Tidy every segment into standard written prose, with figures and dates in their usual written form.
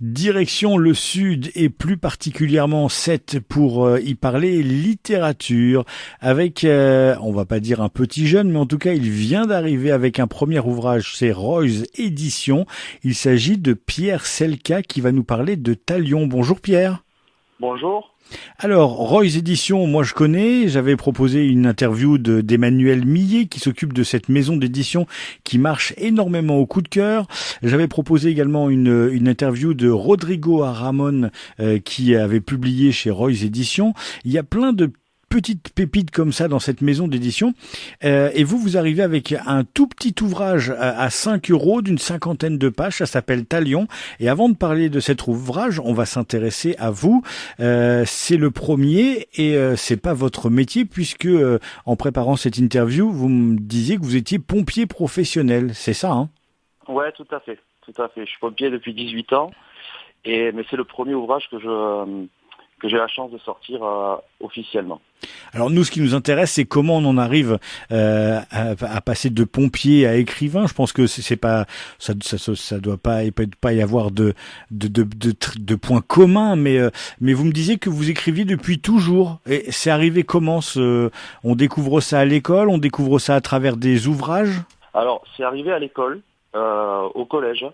Direction le Sud et plus particulièrement Sète pour y parler littérature avec, on va pas dire un petit jeune, mais en tout cas il vient d'arriver avec un premier ouvrage, c'est Roy's Éditions. Il s'agit de Pierre Selka qui va nous parler de Talion. Bonjour Pierre. Bonjour. Alors, Roy's Éditions, moi je connais, j'avais proposé une interview d'Emmanuel Millet qui s'occupe de cette maison d'édition qui marche énormément au coup de cœur. J'avais proposé également une interview de Rodrigo Aramon qui avait publié chez Roy's Éditions. Il y a plein de petites pépites comme ça dans cette maison d'édition. Et vous arrivez avec un tout petit ouvrage à 5 euros d'une cinquantaine de pages. Ça s'appelle Talion. Et avant de parler de cet ouvrage, on va s'intéresser à vous. C'est le premier et c'est pas votre métier puisque en préparant cette interview, vous me disiez que vous étiez pompier professionnel. C'est ça, hein? Ouais, tout à fait. Tout à fait. Je suis pompier depuis 18 ans. Mais c'est le premier ouvrage que j'ai la chance de sortir officiellement. Alors nous, ce qui nous intéresse, c'est comment on en arrive à passer de pompier à écrivain. Je pense que c'est pas ça doit pas y avoir de points communs, mais vous me disiez que vous écriviez depuis toujours. Et c'est arrivé comment on découvre ça à l'école, on découvre ça à travers des ouvrages? Alors, c'est arrivé à l'école, au collège.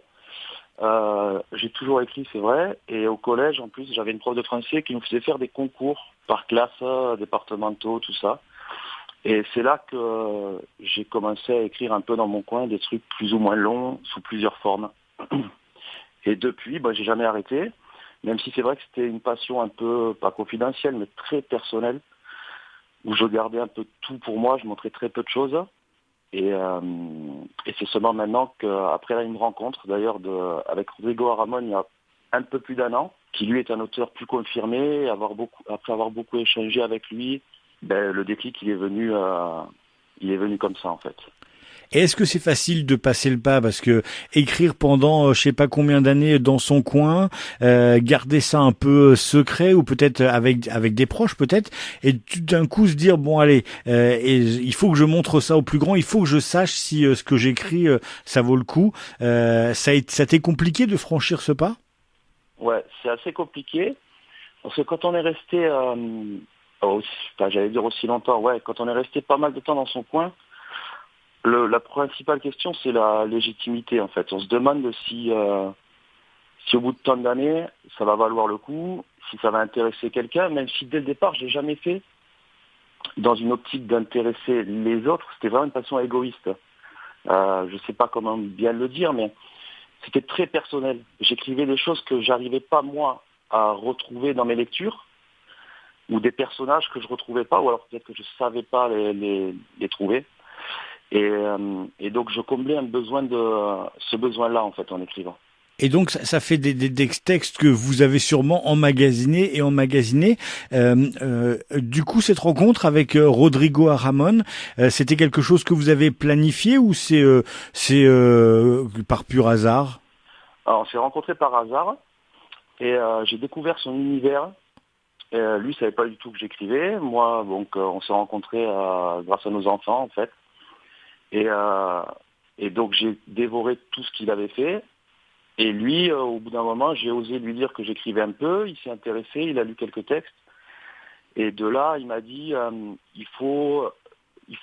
J'ai toujours écrit, c'est vrai, et au collège, en plus, j'avais une prof de français qui nous faisait faire des concours par classe, départementaux, tout ça. Et c'est là que j'ai commencé à écrire un peu dans mon coin des trucs plus ou moins longs, sous plusieurs formes. Et depuis, j'ai jamais arrêté, même si c'est vrai que c'était une passion un peu, pas confidentielle, mais très personnelle, où je gardais un peu tout pour moi, je montrais très peu de choses. Et c'est seulement maintenant qu'après une rencontre d'ailleurs avec Rodrigo Aramon il y a un peu plus d'un an, qui lui est un auteur plus confirmé, après avoir beaucoup échangé avec lui, le déclic il est venu comme ça en fait. Et est-ce que c'est facile de passer le pas parce que écrire pendant je sais pas combien d'années dans son coin, garder ça un peu secret ou peut-être avec des proches peut-être, et tout d'un coup se dire bon allez, et il faut que je montre ça au plus grand, il faut que je sache si ce que j'écris ça vaut le coup. Ça t'est compliqué de franchir ce pas? Ouais, c'est assez compliqué parce que quand on est resté, j'allais dire aussi longtemps, ouais, quand on est resté pas mal de temps dans son coin. La principale question, c'est la légitimité, en fait. On se demande si au bout de tant d'années, ça va valoir le coup, si ça va intéresser quelqu'un, même si dès le départ, je l'ai jamais fait dans une optique d'intéresser les autres. C'était vraiment une passion égoïste. Je sais pas comment bien le dire, mais c'était très personnel. J'écrivais des choses que j'arrivais pas, moi, à retrouver dans mes lectures, ou des personnages que je retrouvais pas, ou alors peut-être que je savais pas les trouver. Et donc je comblais ce besoin-là en fait en écrivant. Et donc ça fait des textes que vous avez sûrement emmagasinés et emmagasinés. Du coup, cette rencontre avec Rodrigo Aramon, c'était quelque chose que vous avez planifié ou c'est par pur hasard? Alors on s'est rencontrés par hasard et j'ai découvert son univers. Lui savait pas du tout que j'écrivais. Moi, donc on s'est rencontrés grâce à nos enfants en fait. Et donc j'ai dévoré tout ce qu'il avait fait. Et lui, au bout d'un moment, j'ai osé lui dire que j'écrivais un peu. Il s'est intéressé, il a lu quelques textes. Et de là, il m'a dit, il faut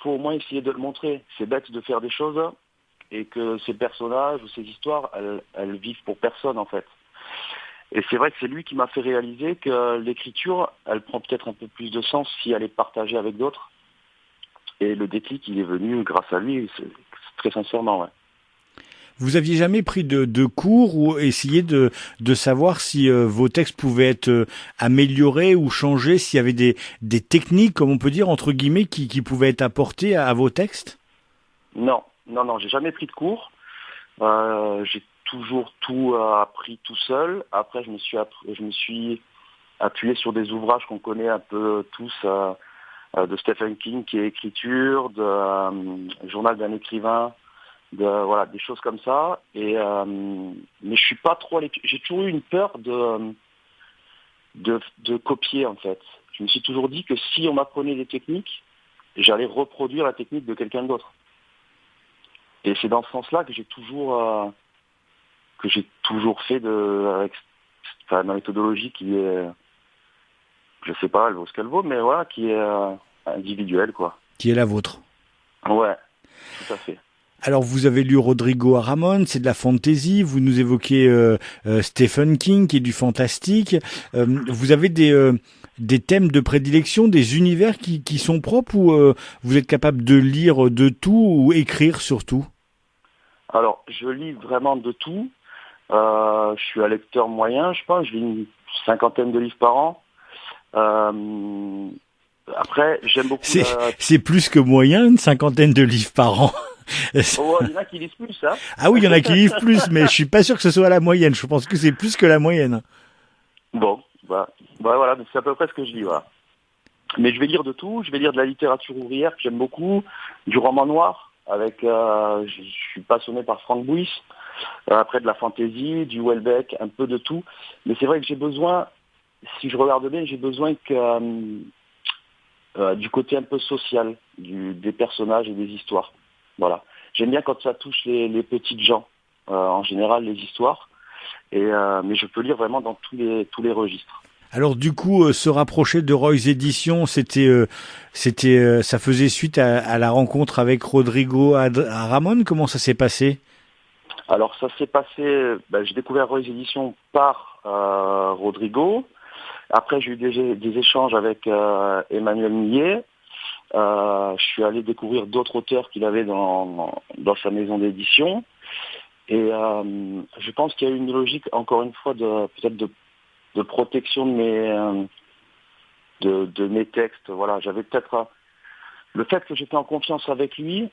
au moins essayer de le montrer. C'est bête de faire des choses et que ces personnages ou ces histoires, elles vivent pour personne en fait. Et c'est vrai que c'est lui qui m'a fait réaliser que l'écriture, elle prend peut-être un peu plus de sens si elle est partagée avec d'autres. Et le déclic, il est venu grâce à lui, très sincèrement, ouais. Vous aviez jamais pris de cours ou essayé de savoir si vos textes pouvaient être améliorés ou changés, s'il y avait des techniques, comme on peut dire, entre guillemets, qui pouvaient être apportées à vos textes? Non, j'ai jamais pris de cours. J'ai toujours tout appris tout seul. Après, je me suis appuyé sur des ouvrages qu'on connaît un peu tous, de Stephen King, qui est écriture, de Journal d'un écrivain, voilà, des choses comme ça. Mais je suis pas trop j'ai toujours eu une peur de copier en fait. Je me suis toujours dit que si on m'apprenait des techniques, j'allais reproduire la technique de quelqu'un d'autre. Et c'est dans ce sens-là que j'ai toujours que j'ai toujours fait avec ma méthodologie qui est, je sais pas, elle vaut ce qu'elle vaut, mais voilà, qui est individuelle, quoi. Qui est la vôtre. Ouais, tout à fait. Alors vous avez lu Rodrigo Aramón, c'est de la fantasy, vous nous évoquez Stephen King qui est du fantastique. Vous avez des thèmes de prédilection, des univers qui sont propres ou vous êtes capable de lire de tout ou écrire surtout? Alors, je lis vraiment de tout. Je suis un lecteur moyen, je pense. Je lis une cinquantaine de livres par an. Après, j'aime beaucoup C'est plus que moyen, une cinquantaine de livres par an. Oh, il y en a qui lisent plus, hein. Ah oui, il y en a qui lisent plus, mais je suis pas sûr que ce soit la moyenne. Je pense que c'est plus que la moyenne. Bon, voilà, c'est à peu près ce que je lis, voilà. Mais je vais lire de tout. Je vais lire de la littérature ouvrière que j'aime beaucoup, du roman noir, je suis passionné par Frank Buys, après de la fantaisie, du Houellebecq, un peu de tout. Mais c'est vrai que j'ai besoin, si je regarde bien, j'ai besoin du côté un peu social, des personnages et des histoires. Voilà. J'aime bien quand ça touche les petites gens, en général les histoires, mais je peux lire vraiment dans tous les registres. Alors du coup, se rapprocher de Roy's Éditions, ça faisait suite à la rencontre avec Rodrigo Aramón. Comment ça s'est passé? Alors ça s'est passé, j'ai découvert Roy's Éditions par Rodrigo. Après j'ai eu des échanges avec Emmanuel Millet. Je suis allé découvrir d'autres auteurs qu'il avait dans sa maison d'édition. Et je pense qu'il y a eu une logique, encore une fois, peut-être de protection de mes textes. Voilà, j'avais peut-être le fait que j'étais en confiance avec lui.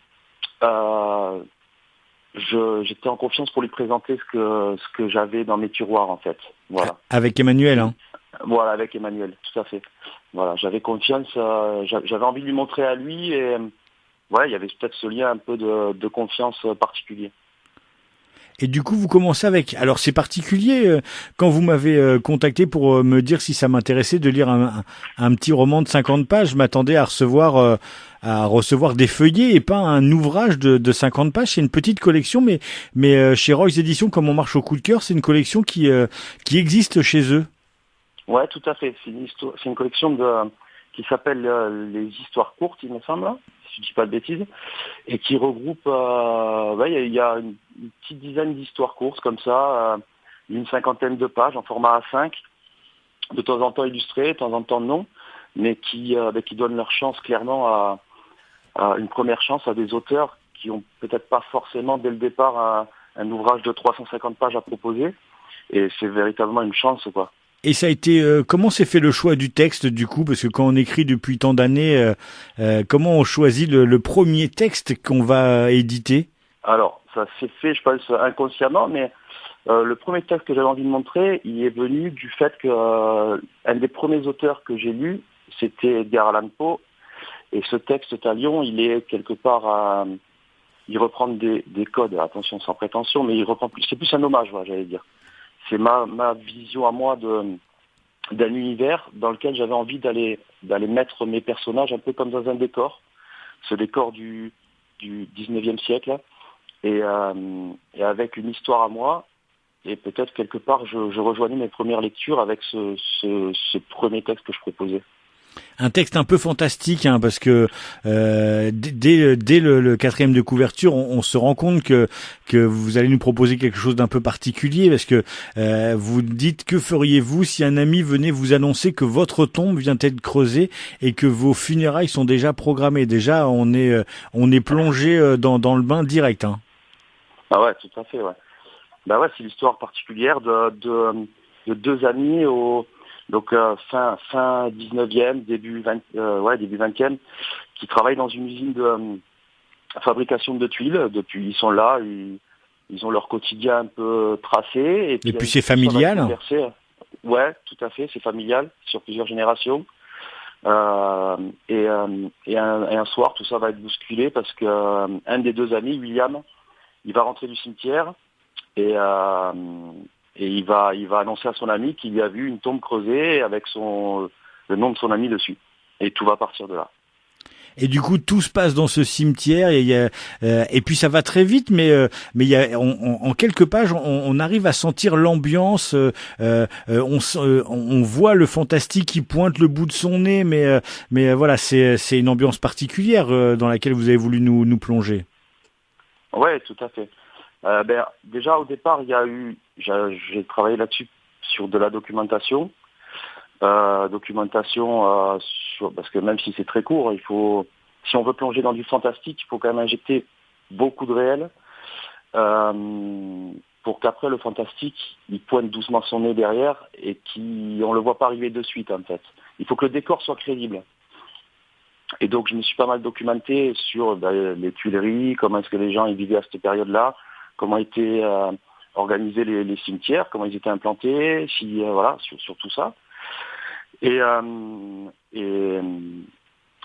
J'étais en confiance pour lui présenter ce que j'avais dans mes tiroirs, en fait. Voilà. Avec Emmanuel, hein. Voilà, avec Emmanuel, tout à fait. Voilà, j'avais confiance, j'avais envie de lui montrer à lui et il y avait peut-être ce lien un peu de confiance particulier. Et du coup, vous commencez avec... Alors, c'est particulier, quand vous m'avez contacté pour me dire si ça m'intéressait de lire un petit roman de 50 pages, je m'attendais à recevoir des feuillets et pas un ouvrage de 50 pages. C'est une petite collection, mais chez Roy's Éditions, comme on marche au coup de cœur, c'est une collection qui existe chez eux. Ouais, tout à fait. C'est une collection qui s'appelle les histoires courtes, il me semble, si je dis pas de bêtises, et qui regroupe, il y a une petite dizaine d'histoires courtes comme ça, une cinquantaine de pages en format A5, de temps en temps illustrées, de temps en temps non, mais qui donnent leur chance clairement à une première chance à des auteurs qui ont peut-être pas forcément dès le départ un ouvrage de 350 pages à proposer, et c'est véritablement une chance, quoi. Et ça a été comment s'est fait le choix du texte du coup, parce que quand on écrit depuis tant d'années, comment on choisit le premier texte qu'on va éditer? Alors ça s'est fait, je pense, inconsciemment, mais le premier texte que j'avais envie de montrer, il est venu du fait que un des premiers auteurs que j'ai lu, c'était Edgar Allan Poe, et ce texte Talion, il est quelque part il reprend des codes, attention sans prétention, mais c'est plus un hommage, voilà, j'allais dire. C'est ma vision à moi d'un univers dans lequel j'avais envie d'aller mettre mes personnages un peu comme dans un décor, ce décor du 19e siècle, là, et avec une histoire à moi, et peut-être quelque part je rejoignais mes premières lectures avec ce premier texte que je proposais. Un texte un peu fantastique, hein, parce que dès le quatrième de couverture, on se rend compte que vous allez nous proposer quelque chose d'un peu particulier, parce que vous dites: que feriez-vous si un ami venait vous annoncer que votre tombe vient d'être creusée et que vos funérailles sont déjà programmées? Déjà, on est plongé dans le bain direct, hein. Ah ouais, tout à fait, ouais. Bah ouais, c'est l'histoire particulière de deux amis donc fin 19e, début 20e, qui travaillent dans une usine de fabrication de tuiles. Depuis, ils sont là, ils ont leur quotidien un peu tracé. Et puis c'est familial. Ouais, tout à fait, c'est familial, sur plusieurs générations. Et un soir, tout ça va être bousculé parce que un des deux amis, William, il va rentrer du cimetière et il va annoncer à son ami qu'il y a vu une tombe creusée avec le nom de son ami dessus. Et tout va partir de là. Et du coup, tout se passe dans ce cimetière et puis ça va très vite, mais il y a en quelques pages, on arrive à sentir l'ambiance. On voit le fantastique qui pointe le bout de son nez, mais voilà, c'est une ambiance particulière dans laquelle vous avez voulu nous plonger. Ouais, tout à fait. Déjà au départ, j'ai travaillé là-dessus sur de la documentation. Parce que même si c'est très court, si on veut plonger dans du fantastique, il faut quand même injecter beaucoup de réel pour qu'après le fantastique, il pointe doucement son nez derrière et on le voit pas arriver de suite en fait. Il faut que le décor soit crédible. Et donc je me suis pas mal documenté sur les Tuileries, comment est-ce que les gens y vivaient à cette période-là, comment étaient organisés les cimetières, comment ils étaient implantés, sur tout ça. Et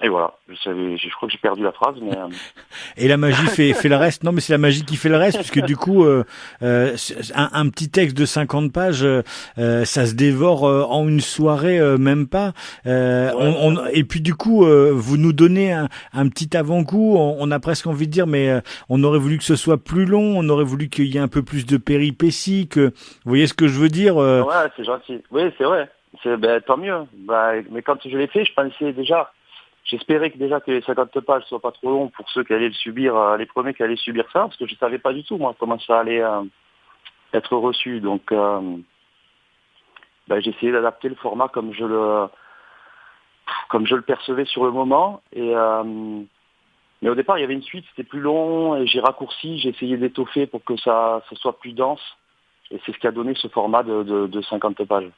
voilà, je crois que j'ai perdu la phrase, mais... Et la magie fait le reste. Non, mais c'est la magie qui fait le reste, puisque du coup, un petit texte de 50 pages, ça se dévore en une soirée, même pas. Et puis du coup, vous nous donnez un petit avant-goût. On a presque envie de dire, mais on aurait voulu que ce soit plus long. On aurait voulu qu'il y ait un peu plus de péripéties. Vous voyez ce que je veux dire Ouais, c'est gentil. Oui, c'est vrai. Tant mieux. Mais quand je l'ai fait, j'espérais que les 50 pages soient pas trop longues pour ceux qui allaient le subir, les premiers qui allaient subir ça, parce que je savais pas du tout, moi, comment ça allait être reçu. Donc, j'ai essayé d'adapter le format comme je le percevais sur le moment. Mais au départ, il y avait une suite, c'était plus long, et j'ai raccourci, j'ai essayé d'étoffer pour que ça soit plus dense. Et c'est ce qui a donné ce format de 50 pages.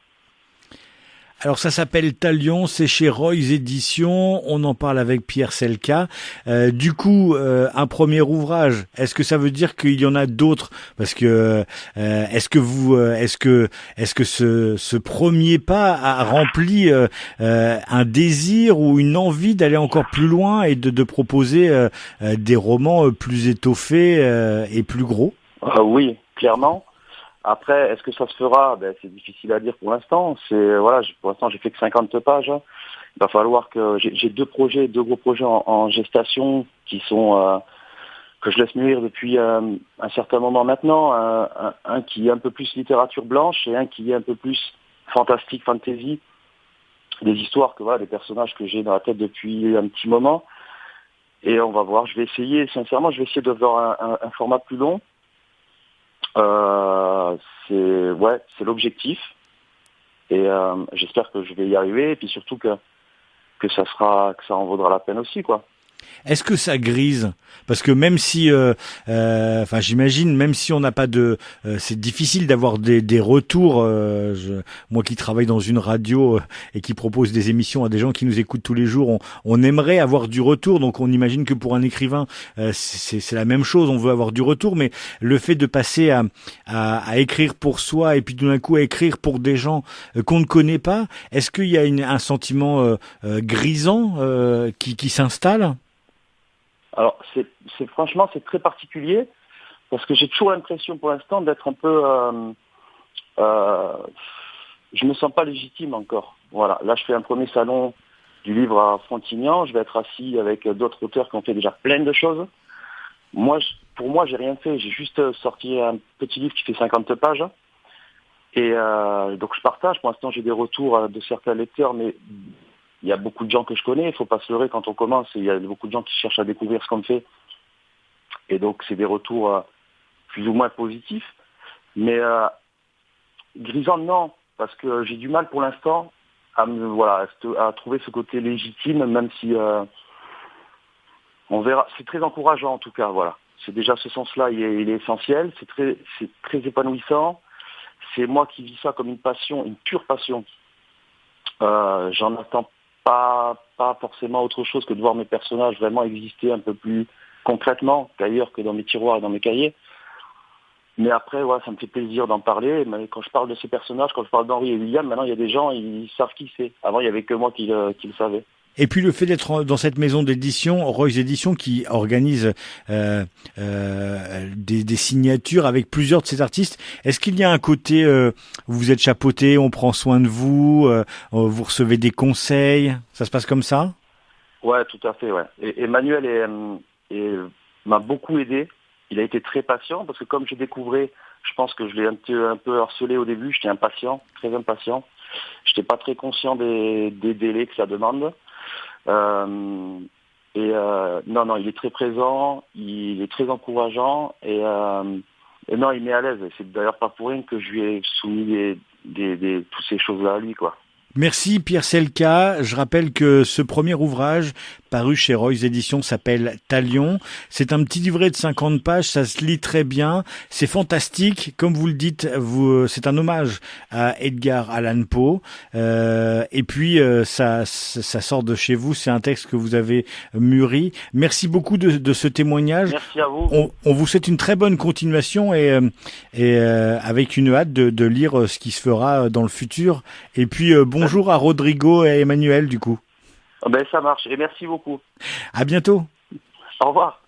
Alors ça s'appelle Talion, c'est chez Roy's Éditions, on en parle avec Pierre Selka. Du coup, un premier ouvrage, est-ce que ça veut dire qu'il y en a d'autres? Parce que est-ce que ce premier pas a rempli un désir ou une envie d'aller encore plus loin et de proposer des romans plus étoffés et plus gros? Oui, clairement. Après, est-ce que ça se fera? C'est difficile à dire pour l'instant. Pour l'instant, j'ai fait que 50 pages. Il va falloir que j'ai deux gros projets en gestation qui sont que je laisse mûrir depuis un certain moment maintenant. Un qui est un peu plus littérature blanche et un qui est un peu plus fantastique, fantasy. Des histoires des personnages que j'ai dans la tête depuis un petit moment. Et on va voir. Je vais essayer de faire un format plus long. C'est l'objectif et j'espère que je vais y arriver et puis surtout que ça en vaudra la peine aussi, quoi. Est-ce que ça grise? Parce que même si, j'imagine, même si on n'a pas c'est difficile d'avoir des retours. Moi qui travaille dans une radio et qui propose des émissions à des gens qui nous écoutent tous les jours, on aimerait avoir du retour. Donc on imagine que pour un écrivain, c'est la même chose. On veut avoir du retour, mais le fait de passer à écrire pour soi et puis tout d'un coup à écrire pour des gens qu'on ne connaît pas, est-ce qu'il y a un sentiment grisant qui s'installe? Alors, franchement, c'est très particulier, parce que j'ai toujours l'impression, pour l'instant, d'être un peu... je me sens pas légitime encore. Voilà, là, je fais un premier salon du livre à Frontignan, je vais être assis avec d'autres auteurs qui ont fait déjà plein de choses. Pour moi, j'ai rien fait, j'ai juste sorti un petit livre qui fait 50 pages, et donc je partage. Pour l'instant, j'ai des retours de certains lecteurs, mais... Il y a beaucoup de gens que je connais, il faut pas se leurrer quand on commence, il y a beaucoup de gens qui cherchent à découvrir ce qu'on fait. Et donc c'est des retours plus ou moins positifs. Mais grisant, non, parce que j'ai du mal pour l'instant à trouver ce côté légitime, même si on verra. C'est très encourageant en tout cas, voilà. C'est déjà ce sens-là, il est essentiel, c'est très épanouissant. C'est moi qui vis ça comme une passion, une pure passion. J'en attends pas forcément autre chose que de voir mes personnages vraiment exister un peu plus concrètement qu'ailleurs, que dans mes tiroirs et dans mes cahiers. Mais après, ça me fait plaisir d'en parler. Mais quand je parle de ces personnages, quand je parle d'Henri et William, maintenant il y a des gens, ils savent qui c'est. Avant, il y avait que moi qui le savais. Et puis le fait d'être dans cette maison d'édition, Roy's Éditions, qui organise des signatures avec plusieurs de ces artistes, est-ce qu'il y a un côté où vous êtes chapeauté, on prend soin de vous, vous recevez des conseils, ça se passe comme ça? Ouais, tout à fait, ouais. Et Emmanuel m'a beaucoup aidé. Il a été très patient parce que comme je découvrais, je pense que je l'ai un peu harcelé au début. J'étais impatient, très impatient. J'étais pas très conscient des délais que ça demande. Non, il est très présent, il est très encourageant et non, il met à l'aise. C'est d'ailleurs pas pour rien que je lui ai soumis toutes ces choses-là à lui, quoi. Merci Pierre Selka. Je rappelle que ce premier ouvrage paru chez Roy's Éditions s'appelle Talion. C'est un petit livret de 50 pages, ça se lit très bien, c'est fantastique. Comme vous le dites, c'est un hommage à Edgar Allan Poe. Et puis ça sort de chez vous, c'est un texte que vous avez mûri. Merci beaucoup de ce témoignage. Merci à vous. On vous souhaite une très bonne continuation et avec une hâte de lire ce qui se fera dans le futur. Et puis bonjour à Rodrigo et à Emmanuel du coup. Ben ça marche et merci beaucoup. À bientôt. Au revoir.